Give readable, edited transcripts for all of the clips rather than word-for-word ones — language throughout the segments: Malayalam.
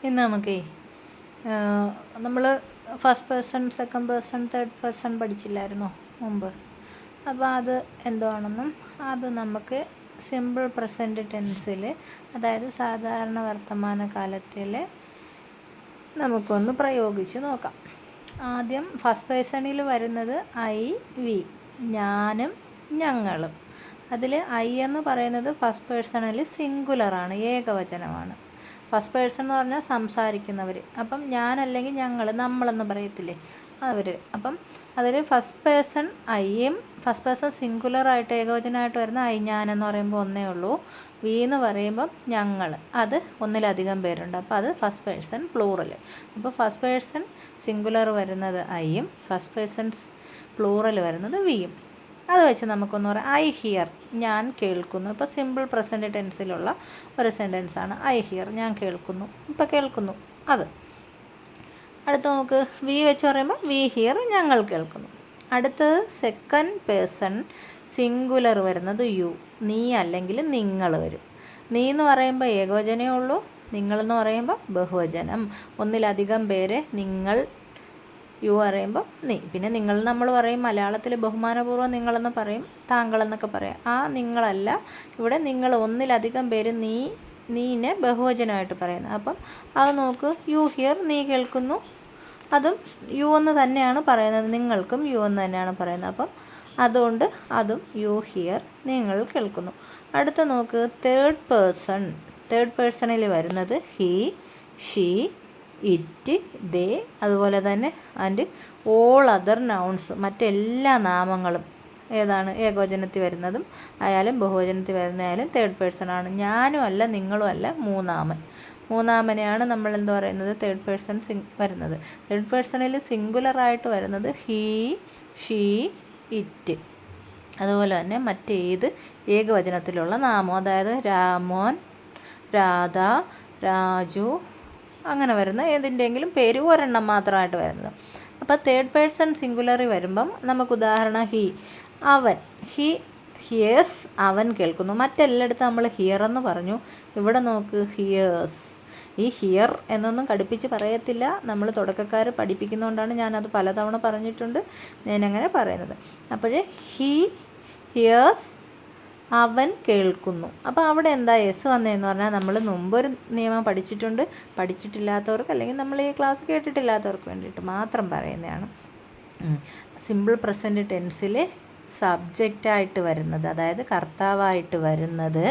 ഇന്ന് നമുക്കേ നമ്മൾ first person, second person, third person പഠിച്ചില്ലായിരുന്നോ മുമ്പ്? അപ്പോൾ അത് എന്താണെന്നും അത് നമുക്ക് സിമ്പിൾ പ്രസൻറ്റ് ടെൻസിൽ, അതായത് സാധാരണ വർത്തമാനകാലത്തിൽ നമുക്കൊന്ന് പ്രയോഗിച്ച് നോക്കാം. ആദ്യം ഫസ്റ്റ് പേഴ്സണിൽ വരുന്നത് ഐ, വി, ഞാനും ഞങ്ങളും. അതിൽ ഐ എന്ന് പറയുന്നത് ഫസ്റ്റ് പേഴ്സണിൽ സിംഗുലറാണ്, ഏകവചനമാണ്. ഫസ്റ്റ് പേഴ്സൺ എന്ന് പറഞ്ഞാൽ സംസാരിക്കുന്നവർ. അപ്പം ഞാനല്ലെങ്കിൽ ഞങ്ങൾ, നമ്മളെന്ന് പറയത്തില്ലേ, അവർ. അപ്പം അതിൽ ഫസ്റ്റ് പേഴ്സൺ ഐയും, ഫസ്റ്റ് പേഴ്സൺ സിംഗുലറായിട്ട് ഏകവചനമായിട്ട് വരുന്ന ഐ, ഞാനെന്ന് പറയുമ്പോൾ ഒന്നേ ഉള്ളൂ. വി എന്ന് പറയുമ്പം ഞങ്ങൾ, അത് ഒന്നിലധികം പേരുണ്ട്. അപ്പോൾ അത് ഫസ്റ്റ് പേഴ്സൺ പ്ലൂറൽ. അപ്പോൾ ഫസ്റ്റ് പേഴ്സൺ സിംഗുലർ വരുന്നത് ഐയും, ഫസ്റ്റ് പേഴ്സൺ പ്ലൂറൽ വരുന്നത് വിയും. അത് വെച്ച് നമുക്കൊന്ന് പറയാം, ഐ ഹിയർ, ഞാൻ കേൾക്കുന്നു. ഇപ്പോൾ സിമ്പിൾ പ്രസൻറ്റ് ടെൻസിലുള്ള ഒരു സെൻറ്റൻസാണ് ഐ ഹിയർ, ഞാൻ കേൾക്കുന്നു, ഇപ്പോൾ കേൾക്കുന്നു. അത് അടുത്ത് നമുക്ക് വി വെച്ച് പറയുമ്പോൾ വി ഹിയർ, ഞങ്ങൾ കേൾക്കുന്നു. അടുത്തത് സെക്കൻഡ് പേഴ്സൺ സിംഗുലർ വരുന്നത് യു, നീ അല്ലെങ്കിൽ നിങ്ങൾ വരും. നീ എന്ന് പറയുമ്പോൾ ഏകവചനമേ ഉള്ളൂ, നിങ്ങളെന്ന് പറയുമ്പോൾ ബഹുവചനം, ഒന്നിലധികം പേരെ നിങ്ങൾ. യു പറയുമ്പോൾ നീ. പിന്നെ നിങ്ങൾ നമ്മൾ പറയും, മലയാളത്തിൽ ബഹുമാനപൂർവ്വം നിങ്ങളെന്ന് പറയും, താങ്കളെന്നൊക്കെ പറയാം. ആ നിങ്ങളല്ല, ഇവിടെ നിങ്ങൾ ഒന്നിലധികം പേര്, നീനെ ബഹുവചനമായിട്ട് പറയുന്നത്. അപ്പം അത് നോക്ക്, യു ഹിയർ, നീ കേൾക്കുന്നു, അതും യു എന്ന് തന്നെയാണ് പറയുന്നത്, നിങ്ങൾക്കും യു എന്ന് തന്നെയാണ് പറയുന്നത്. അപ്പം അതുകൊണ്ട് അതും യു ഹിയർ, നിങ്ങൾ കേൾക്കുന്നു. അടുത്ത നോക്ക്, തേർഡ് പേഴ്സണിൽ വരുന്നത് ഹി, ഷീ, ഇറ്റ്, ദേ, അതുപോലെ തന്നെ ആൻഡ് ഓൾ അതർ നൗൺസ്, മറ്റെല്ലാ നാമങ്ങളും ഏതാണ് ഏകവചനത്തിൽ വരുന്നതും ആയാലും ബഹുവചനത്തിൽ വരുന്നതായാലും തേർഡ് പേഴ്സൺ ആണ്. ഞാനും അല്ല, നിങ്ങളും അല്ല, മൂന്നാമനെയാണ് നമ്മൾ എന്താ പറയുന്നത്, തേർഡ് പേഴ്സൺ വരുന്നത്. തേർഡ് പേഴ്സണിൽ സിംഗുലറായിട്ട് വരുന്നത് ഹീ, ഷീ, ഇറ്റ്. അതുപോലെ തന്നെ മറ്റേത് ഏകവചനത്തിലുള്ള നാമം, അതായത് രാമോൻ, രാധ, രാജു, അങ്ങനെ വരുന്ന ഏതിൻ്റെയെങ്കിലും പേര് ഒരെണ്ണം മാത്രമായിട്ട് വരുന്നത്. അപ്പോൾ തേർഡ് പേഴ്സൺ സിംഗുലറി വരുമ്പം നമുക്ക് ഉദാഹരണം ഹി, അവൻ, ഹിയേഴ്സ്, അവൻ കേൾക്കുന്നു. മറ്റെല്ലായിടത്തും നമ്മൾ ഹിയർ എന്ന് പറഞ്ഞു, ഇവിടെ നോക്ക് ഹിയേഴ്സ്. ഈ ഹിയർ എന്നൊന്നും കടുപ്പിച്ച് പറയത്തില്ല, നമ്മൾ തുടക്കക്കാർ പഠിപ്പിക്കുന്നതുകൊണ്ടാണ് ഞാനത് പലതവണ പറഞ്ഞിട്ടുണ്ട്, ഞാനങ്ങനെ പറയുന്നത്. അപ്പോൾ ഹിയേഴ്സ്, അവൻ കേൾക്കുന്നു. അപ്പോൾ അവിടെ എന്താ എസ് വന്നതെന്ന് പറഞ്ഞാൽ, നമ്മൾ മുമ്പൊരു നിയമം പഠിച്ചിട്ടുണ്ട്, പഠിച്ചിട്ടില്ലാത്തവർക്ക് അല്ലെങ്കിൽ നമ്മൾ ഈ ക്ലാസ് കേട്ടിട്ടില്ലാത്തവർക്ക് വേണ്ടിയിട്ട് മാത്രം പറയുന്നതാണ്. സിമ്പിൾ പ്രസൻറ്റ് ടെൻസിൽ സബ്ജക്റ്റായിട്ട് വരുന്നത്, അതായത് കർത്താവായിട്ട് വരുന്നത്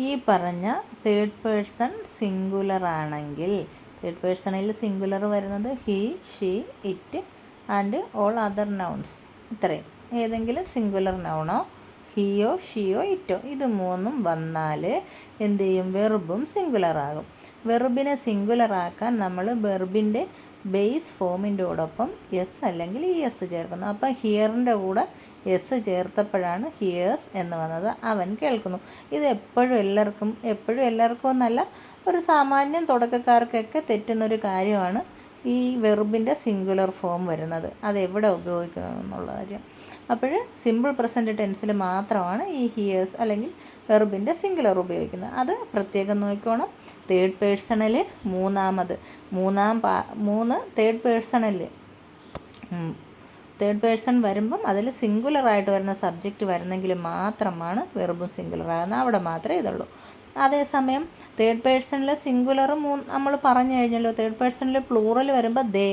ഈ പറഞ്ഞ തേർഡ് പേഴ്സൺ സിംഗുലർ ആണെങ്കിൽ, തേർഡ് പേഴ്സണിൽ സിംഗുലർ വരുന്നത് he, she, it and all other nouns. ഇത്രയും ഏതെങ്കിലും സിംഗുലർ നൗണോ, ഹിയോ, ഷിയോ, ഇറ്റോ, ഇത് മൂന്നും വന്നാൽ എന്ത് ചെയ്യും, വെർബും സിംഗുലറാകും. വെർബിനെ സിംഗുലറാക്കാൻ നമ്മൾ വെർബിൻ്റെ ബേസ് ഫോമിൻ്റെ കൂടൊപ്പം എസ് അല്ലെങ്കിൽ ഇ എസ് ചേർക്കുന്നു. അപ്പം ഹിയറിൻ്റെ കൂടെ എസ് ചേർത്തപ്പോഴാണ് ഹിയേഴ്സ് എന്ന് വന്നത്, അവൻ കേൾക്കുന്നു. ഇത് എപ്പോഴും എല്ലാവർക്കും എന്നല്ല, ഒരു സാമാന്യം തുടക്കക്കാർക്കൊക്കെ തെറ്റുന്നൊരു കാര്യമാണ് ഈ വെർബിൻ്റെ സിംഗുലർ ഫോം വരുന്നത്, അതെവിടെ ഉപയോഗിക്കുന്നു എന്നുള്ള കാര്യം. അപ്പോൾ സിമ്പിൾ പ്രസൻറ്റ് ടെൻസിൽ മാത്രമാണ് ഈ ഹിയേഴ്സ് അല്ലെങ്കിൽ വെർബിൻ്റെ സിംഗുലർ ഉപയോഗിക്കുന്നത്. അത് പ്രത്യേകം നോക്കിക്കോണം. തേർഡ് പേഴ്സണിൽ തേർഡ് പേഴ്സൺ വരുമ്പം അതിൽ സിംഗുലറായിട്ട് വരുന്ന സബ്ജക്റ്റ് വരുന്നെങ്കിൽ മാത്രമാണ് വെർബും സിംഗുലർ ആകുന്നത്, അവിടെ മാത്രമേ ഇതുള്ളൂ. അതേസമയം തേർഡ് പേഴ്സണിൽ സിംഗുലർ നമ്മൾ പറഞ്ഞു കഴിഞ്ഞല്ലോ, തേർഡ് പേഴ്സണിൽ പ്ലൂറൽ വരുമ്പോൾ ദേ,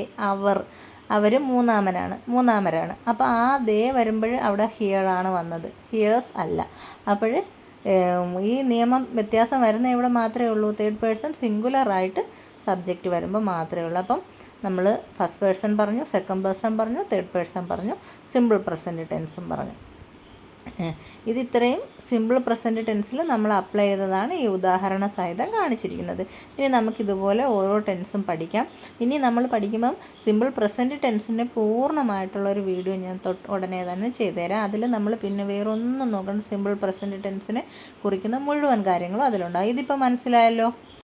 അവർ മൂന്നാമരാണ്. അപ്പോൾ ആ ദേ വരുമ്പോൾ അവിടെ ഹിയറാണ് വന്നത്, ഹിയേഴ്സ് അല്ല. അപ്പോൾ ഈ നിയമം വ്യത്യാസം വരുന്ന ഇവിടെ മാത്രമേ ഉള്ളൂ, തേർഡ് പേഴ്സൺ സിംഗുലറായിട്ട് സബ്ജക്റ്റ് വരുമ്പോൾ മാത്രമേ ഉള്ളൂ. അപ്പം നമ്മൾ ഫസ്റ്റ് പേഴ്സൺ പറഞ്ഞു, സെക്കൻഡ് പേഴ്സൺ പറഞ്ഞു, തേർഡ് പേഴ്സൺ പറഞ്ഞു, സിമ്പിൾ പ്രസൻറ്റ് ടെൻസും പറഞ്ഞു. ഇതിത്രയും സിമ്പിൾ പ്രസൻറ്റ് ടെൻസിൽ നമ്മൾ അപ്ലൈ ചെയ്തതാണ് ഈ ഉദാഹരണ സഹിതം കാണിച്ചിരിക്കുന്നത്. ഇനി നമുക്കിതുപോലെ ഓരോ ടെൻസും പഠിക്കാം. ഇനി നമ്മൾ പഠിക്കുമ്പം സിമ്പിൾ പ്രസൻറ്റ് ടെൻസിൻ്റെ പൂർണ്ണമായിട്ടുള്ളൊരു വീഡിയോ ഞാൻ ഉടനെ തന്നെ ചെയ്തുതരാം. അതിൽ നമ്മൾ പിന്നെ വേറൊന്നും നോക്കണം, സിമ്പിൾ പ്രസൻറ്റ് ടെൻസിനെ കുറിക്കുന്ന മുഴുവൻ കാര്യങ്ങളും അതിലുണ്ടാകും. ഇതിപ്പോൾ മനസ്സിലായല്ലോ.